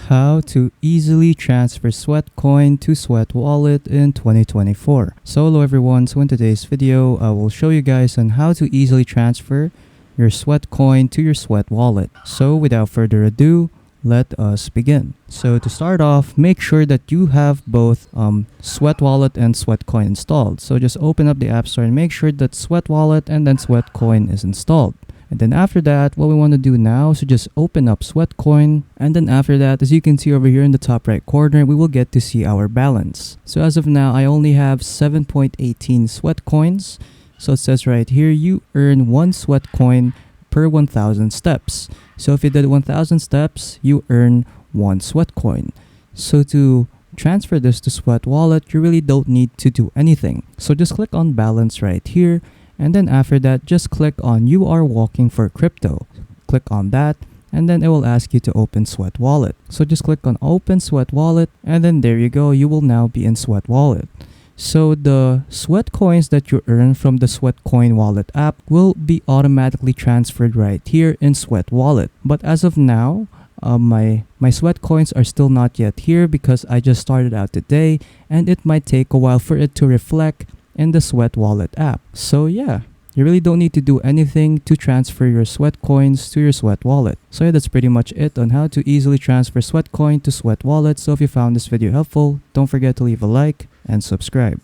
How to easily transfer Sweatcoin to Sweat Wallet in 2024. So hello everyone, so in today's video I will show you guys on how to easily transfer your Sweatcoin to your Sweat Wallet. So without further ado, let us begin. So to start off, make sure that you have both Sweat Wallet and Sweatcoin installed. So just open up the App Store and make sure that Sweat Wallet and then Sweatcoin is installed. And then after that, what we want to do now is just open up Sweatcoin. And then after that, as you can see over here in the top right corner, we will get to see our balance. So as of now, I only have 7.18 Sweatcoins. So it says right here, you earn 1 Sweatcoin per 1,000 steps. So if you did 1,000 steps, you earn 1 Sweatcoin. So to transfer this to Sweat Wallet, you really don't need to do anything. So just click on balance right here. And then after that, just click on you are walking for crypto. Click on that. And then it will ask you to open Sweat Wallet. So just click on open Sweat Wallet. And then there you go. You will now be in Sweat Wallet. So the Sweat coins that you earn from the Sweatcoin wallet app will be automatically transferred right here in Sweat Wallet. But as of now, my Sweat coins are still not yet here because I just started out today and it might take a while for it to reflect in the Sweat Wallet app. So yeah, you really don't need to do anything to transfer your Sweat coins to your Sweat Wallet. So yeah, that's pretty much it on how to easily transfer Sweatcoin to Sweat Wallet. So if you found this video helpful, don't forget to leave a like and subscribe.